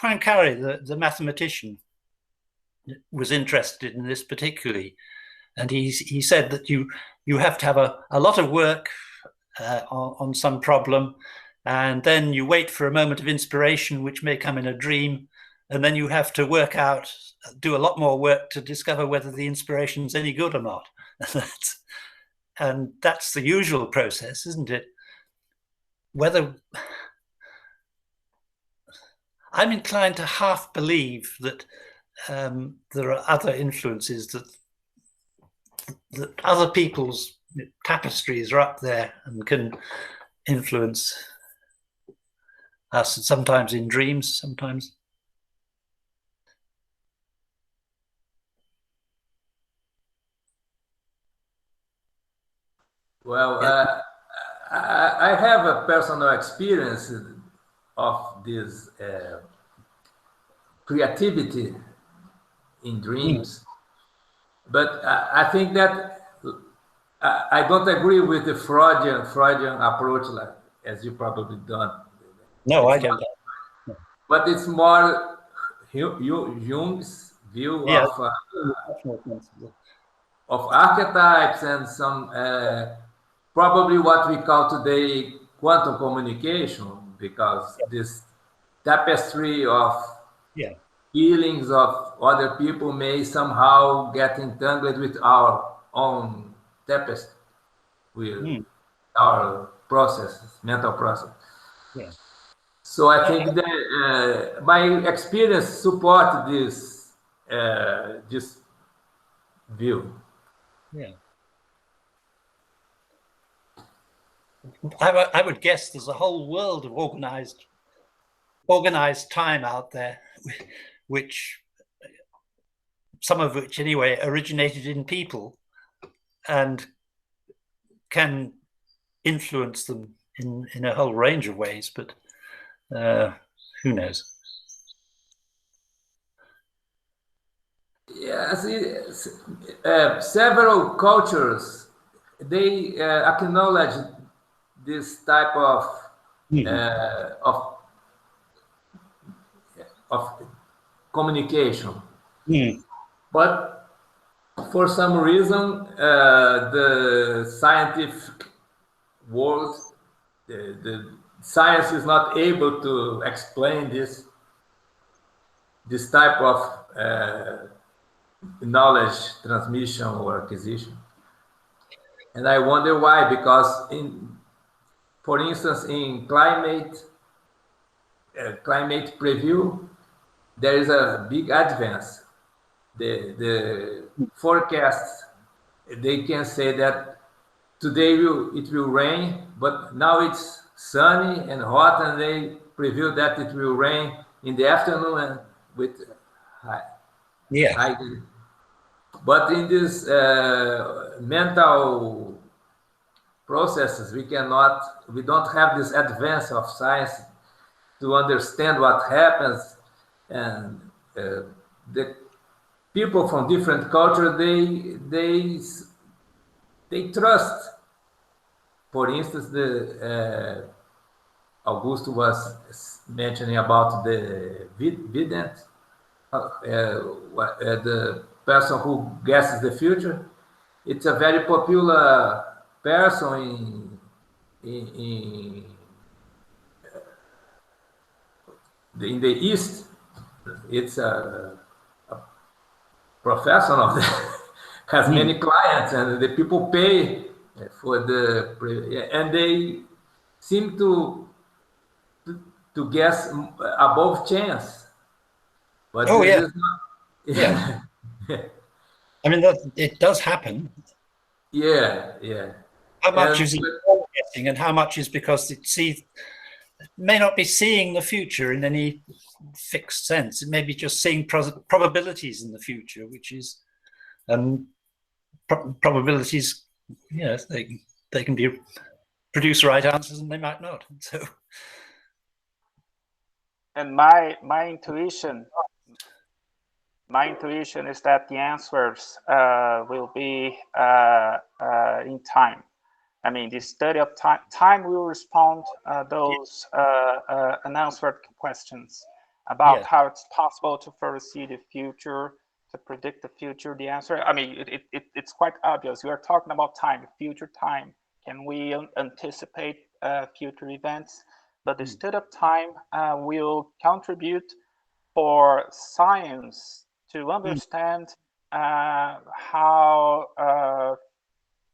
Poincaré, the mathematician, was interested in this particularly, and he said that you have to have a lot of work on some problem, and then you wait for a moment of inspiration, which may come in a dream, and then you have to work out, do a lot more work to discover whether the inspiration's any good or not. And that's the usual process, isn't it? Whether I'm inclined to half believe that there are other influences, that other people's tapestries are up there and can influence us, sometimes in dreams, sometimes.
Well, I have a personal experience of this creativity in dreams, but I think that I don't agree with the Freudian approach, like, as you probably don't.
No, I don't.
But it's more Jung's view of... of archetypes and some probably what we call today quantum communication, because this tapestry of feelings of other people may somehow get entangled with our own tapestry, with our processes, mental process.
Yeah.
So I think that my experience support this this view.
Yeah. I would guess there's a whole world of organized time out there, which some of which anyway originated in people and can influence them in a whole range of ways, but who knows?
Yes, several cultures, they acknowledge this type of communication, but for some reason, the scientific world, the science is not able to explain this type of knowledge transmission or acquisition. And I wonder why, because for instance, in climate preview, there is a big advance. The forecasts, they can say that today it will rain, but now it's sunny and hot, and they preview that it will rain in the afternoon and with high. But in this mental processes, we don't have this advance of science to understand what happens, and the people from different cultures, they trust. For instance, the Augusto was mentioning about the vident, the person who guesses the future. It's a very popular person in the East. It's a profession of that, has many clients, and the people pay for and they seem to guess above chance. But
is not, I mean, it does happen.
Yeah.
How much is it guessing, and how much is because it may not be seeing the future in any fixed sense. It may be just seeing probabilities in the future, which is probabilities. Yes, they can produce right answers, and they might not. So,
and my intuition is that the answers will be in time. I mean, the study of time will respond those unanswered questions about how it's possible to foresee the future, to predict the future. The answer, I mean, it's quite obvious. We are talking about time, future time. Can we anticipate future events? But the study of time will contribute for science to understand how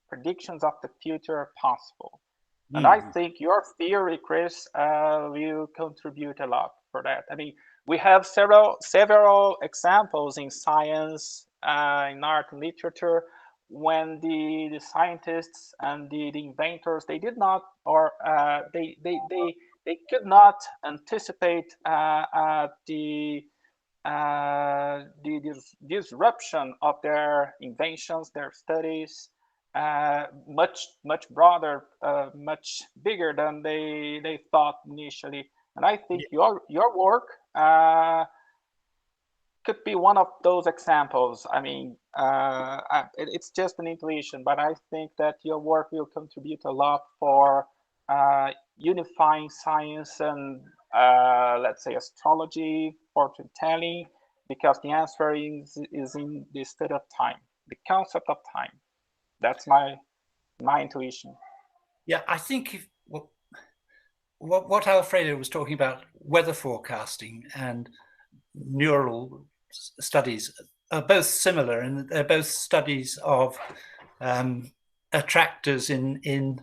predictions of the future are possible. And I think your theory, Chris, will contribute a lot for that. I mean, we have several examples in science, in art and literature, when the scientists and the inventors, they did not, or they could not anticipate the disruption of their inventions, their studies, much broader, much bigger than they thought initially. And I think your work could be one of those examples. I mean, it's just an intuition, but I think that your work will contribute a lot for unifying science and let's say astrology, fortune telling, because the answer is in the study of time. the concept of time. That's my intuition.
Yeah, I think what Alfredo was talking about, weather forecasting and neural studies, are both similar, and they're both studies of attractors in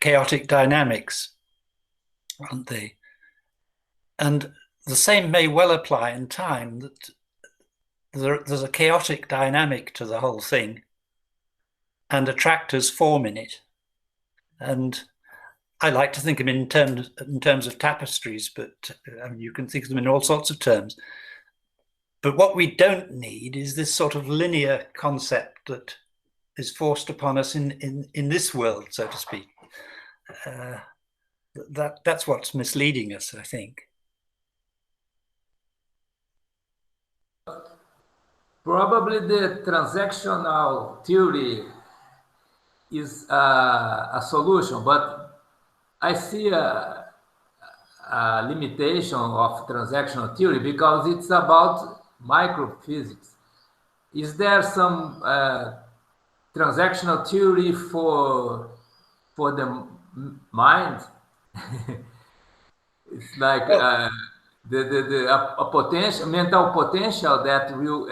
chaotic dynamics, aren't they? And the same may well apply in time, that there's a chaotic dynamic to the whole thing, and attractors form in it. And I like to think of them in terms of tapestries, but you can think of them in all sorts of terms. But what we don't need is this sort of linear concept that is forced upon us in this world, so to speak. That's what's misleading us, I think.
Probably the transactional theory is a solution, but I see a limitation of transactional theory because it's about microphysics. Is there some transactional theory for the mind? It's like a potential, mental potential that will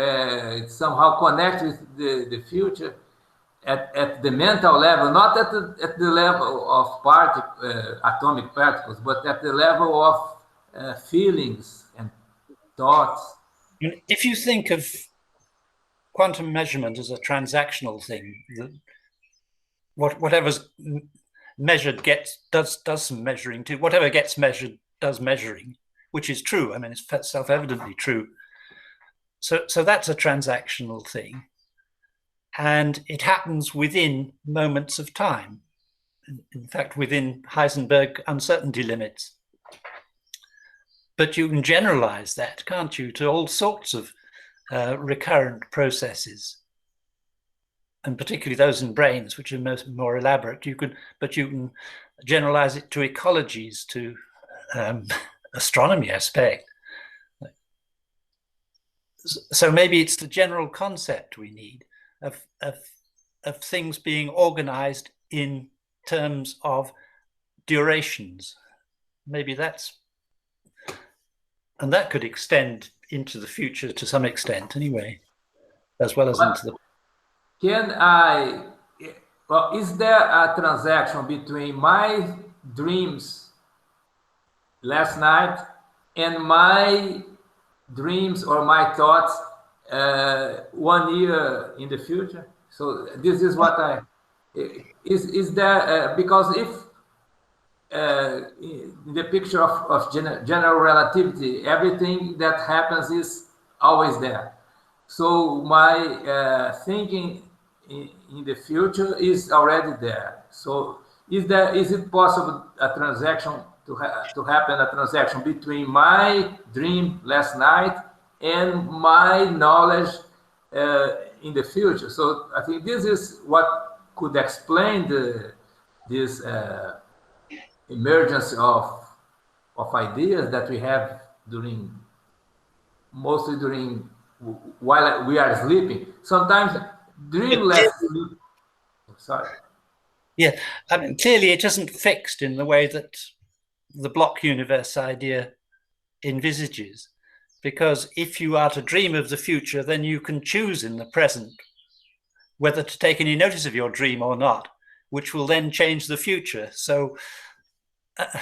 somehow connect with the future at the mental level, not at the level of atomic particles, but at the level of feelings and thoughts.
If you think of quantum measurement as a transactional thing, whatever's measured does some measuring too. Whatever gets measured does measuring, which is true. I mean, it's self-evidently true. So that's a transactional thing, and it happens within moments of time. In fact, within Heisenberg uncertainty limits. But you can generalize that, can't you, to all sorts of recurrent processes, and particularly those in brains, which are more elaborate. But you can generalize it to ecologies, to astronomy, I expect. So maybe it's the general concept we need of things being organized in terms of durations. Maybe and that could extend into the future to some extent anyway, as well as into the...
Is there a transaction between my dreams last night and my dreams or my thoughts 1 year in the future? So this is what is there, because if in the picture of general relativity, everything that happens is always there. So my thinking in the future is already there. So is it possible a transaction to happen, a transaction between my dream last night and my knowledge in the future? So I think this is what could explain this emergence of ideas that we have mostly during while we are sleeping. Sometimes dreamless sleep. Sorry.
Yeah, I mean, clearly it isn't fixed in the way that the block universe idea envisages, because if you are to dream of the future, then you can choose in the present whether to take any notice of your dream or not, which will then change the future. So I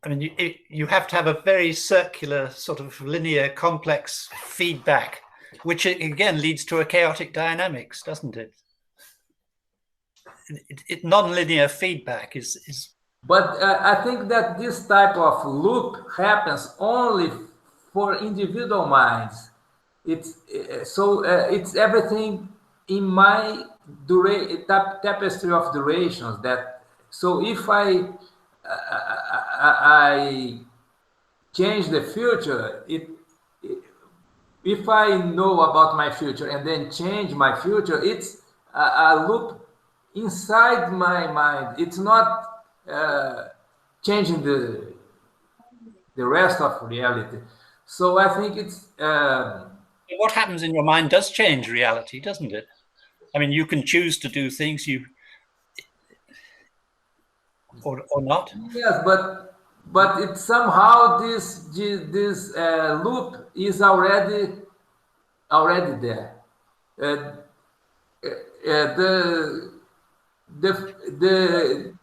mean, you have to have a very circular, sort of linear, complex feedback, which again leads to a chaotic dynamics, doesn't it? Non-linear feedback is.
But I think that this type of loop happens only for individual minds. It's everything in my tapestry of durations. So if I change the future, if I know about my future and then change my future, it's a loop inside my mind. It's not changing the rest of reality. So I think it's
What happens in your mind does change reality, doesn't it? I mean, you can choose to do things or not.
Yes, but it's somehow this loop is already there. The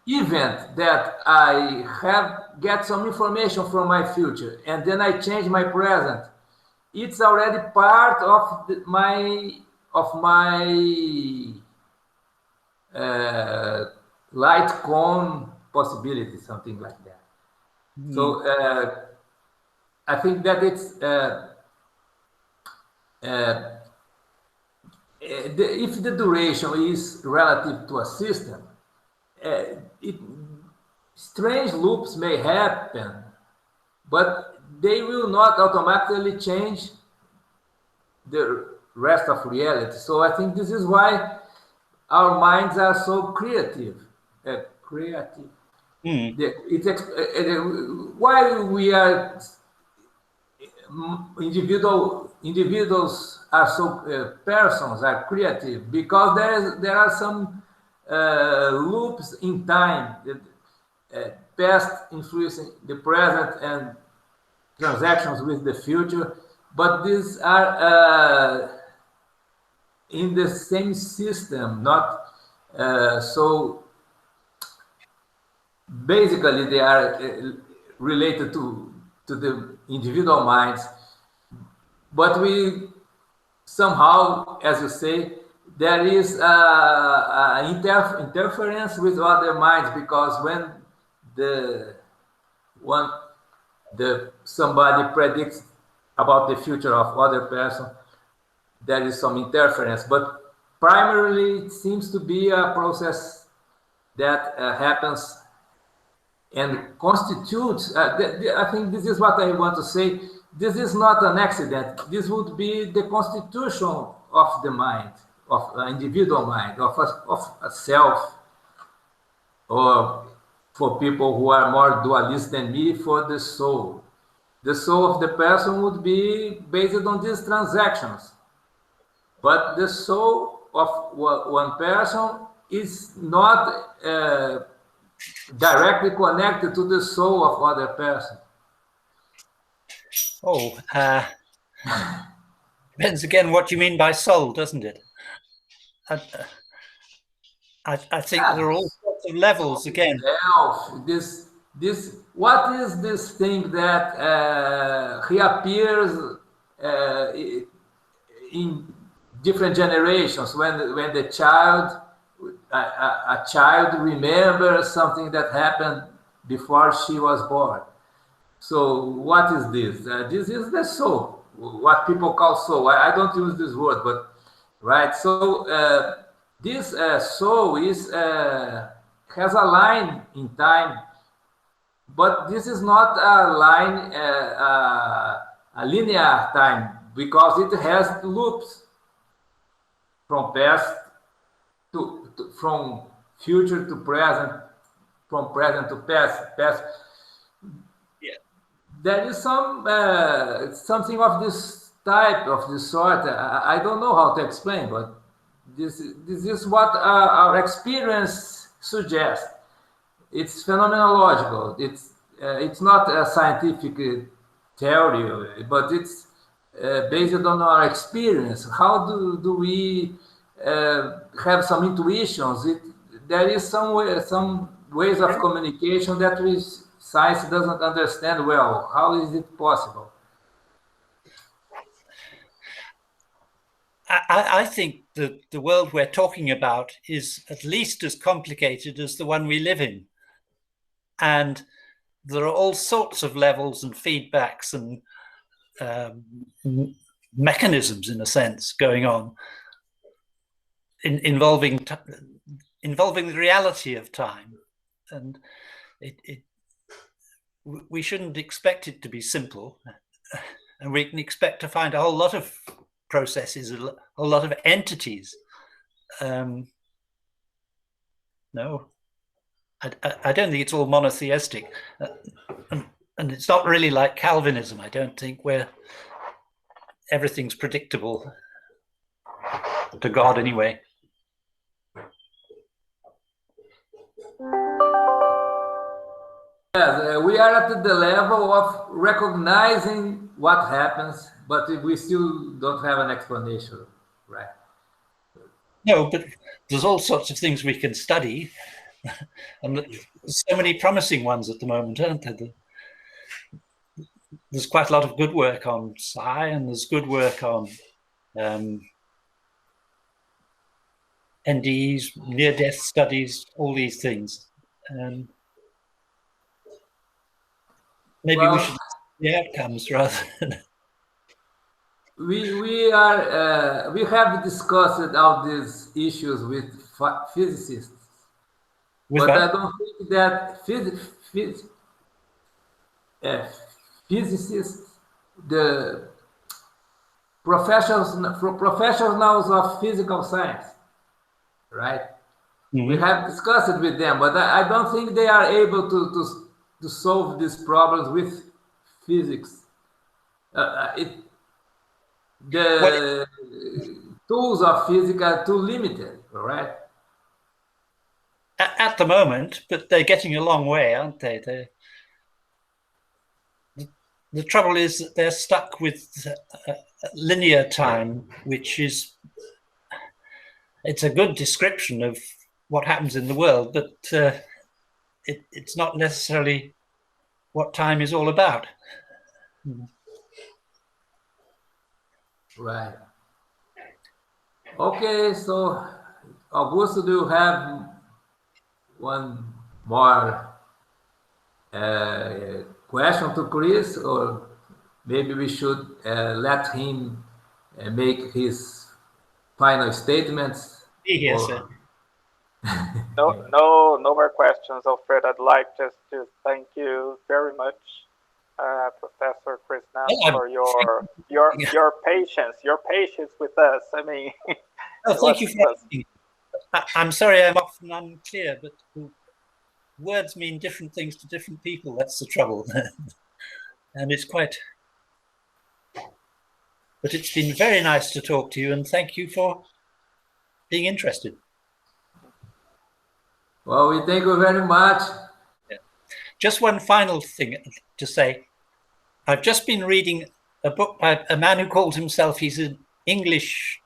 event that I get some information from my future, and then I change my present. It's already part of my light cone possibility, something like that. So I think that it's if the duration is relative to a system, strange loops may happen, but they will not automatically change the rest of reality. So I think this is why our minds are so creative. Why we are individuals are so persons are creative, because there are some loops in time, past influencing the present and transactions with the future, but these are in the same system, not so basically they are related to the individual minds, but we somehow, as you say, there is interference with other minds, because when somebody predicts about the future of other person, there is some interference, but primarily it seems to be a process that happens and constitutes, I think this is what I want to say, this is not an accident, this would be the constitution of the mind, of an individual mind, of a self, or for people who are more dualist than me, for the soul. The soul of the person would be based on these transactions, but the soul of one person is not directly connected to the soul of other person.
Oh, depends again what you mean by soul, doesn't it? I think there are all sorts of levels again.
What is this thing that reappears in different generations when the child, a child remembers something that happened before she was born. So what is this? This is the soul, what people call soul. I don't use this word, but right. So this soul has a line in time, but this is not a line, a linear time, because it has loops from past from future to present, from present to past.
Yeah.
There is some something of this type, of this sort. I don't know how to explain, but this is what our experience suggests. It's phenomenological. It's not a scientific theory, but it's based on our experience. How do we have some intuitions? There is some ways of communication that science doesn't understand well. How is it possible?
I think that the world we're talking about is at least as complicated as the one we live in. And there are all sorts of levels and feedbacks and mechanisms, in a sense, going on involving the reality of time. And we shouldn't expect it to be simple. And we can expect to find a whole lot of processes, a whole lot of entities. No, I don't think it's all monotheistic. And it's not really like Calvinism, I don't think, where everything's predictable to God anyway.
Yes, we are at the level of recognizing what happens, but we still don't have an explanation, right?
No, but there's all sorts of things we can study, and there's so many promising ones at the moment, aren't there? There's quite a lot of good work on psi, and there's good work on NDEs, near-death studies, all these things. Maybe we should see the outcomes rather than...
We have discussed all these issues with physicists, but I don't think that physicists, the professionals of physical science, right? Mm-hmm. We have discussed it with them, but I don't think they are able to solve these problems with physics. The tools of physics are too limited, right?
At the moment, but they're getting a long way, aren't they? The trouble is that they're stuck with linear time, which is, it's a good description of what happens in the world, but it's not necessarily what time is all about.
Right. Okay, so Augusto, do you have one more question to Chris, or maybe we should let him make his final statements?
Yes, sir.
No more questions, Alfred. I'd like just to thank you very much, Professor Chris Nunn, for your patience with us. I mean,
thank you for asking. I'm sorry I'm often unclear, but words mean different things to different people. That's the trouble. And it's quite... But it's been very nice to talk to you, and thank you for being interested.
Well, we thank you very much.
Yeah. Just one final thing to say. I've just been reading a book by a man who calls himself, he's an English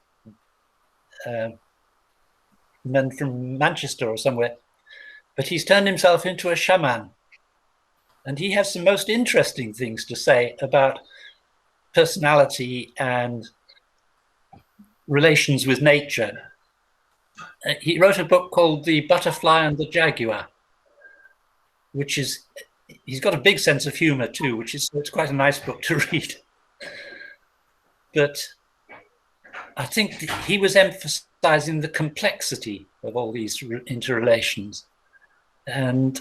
man from Manchester or somewhere, but he's turned himself into a shaman. And he has some most interesting things to say about personality and relations with nature. He wrote a book called The Butterfly and the Jaguar, which is, he's got a big sense of humor too, which is, it's quite a nice book to read. But I think he was emphasizing the complexity of all these interrelations. And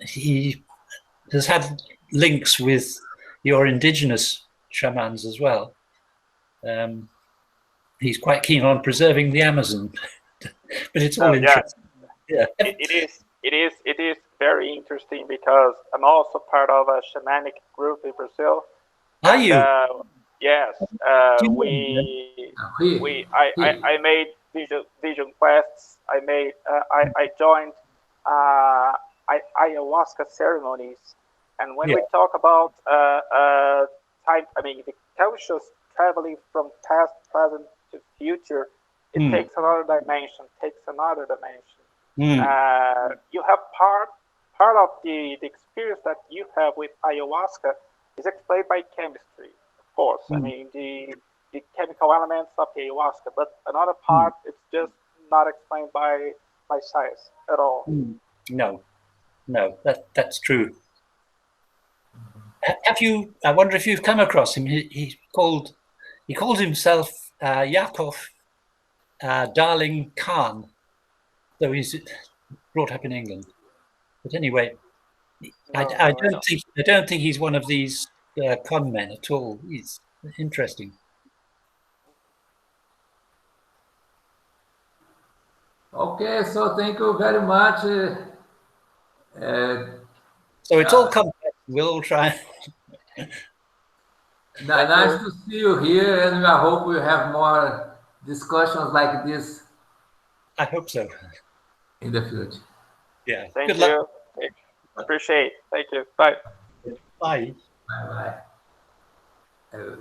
he has had links with your indigenous shamans as well. He's quite keen on preserving the Amazon, but it's all interesting.
Yeah. It is very interesting because I'm also part of a shamanic group in Brazil.
Are you?
Yes. I made vision quests. I joined ayahuasca ceremonies, and when we talk about time, I mean the conscious traveling from past, present to future, it takes another dimension. You have part of the experience that you have with ayahuasca is explained by chemistry, of course. I mean the chemical elements of the ayahuasca, but another part it's just not explained by science at all.
No, that's true. Have you? I wonder if you've come across him. He called himself Yakov Darling Khan, though he's brought up in England. But anyway, I don't think he's one of these con men at all. He's interesting.
Okay, so thank you very much.
So it's all complex. We'll all try.
Nice to see you here, and I hope we have more discussions like this
I hope so.
in the future.
Yeah.
Thank
Good
you.
luck.
Appreciate. Thank you. Bye.
Bye.
Bye bye.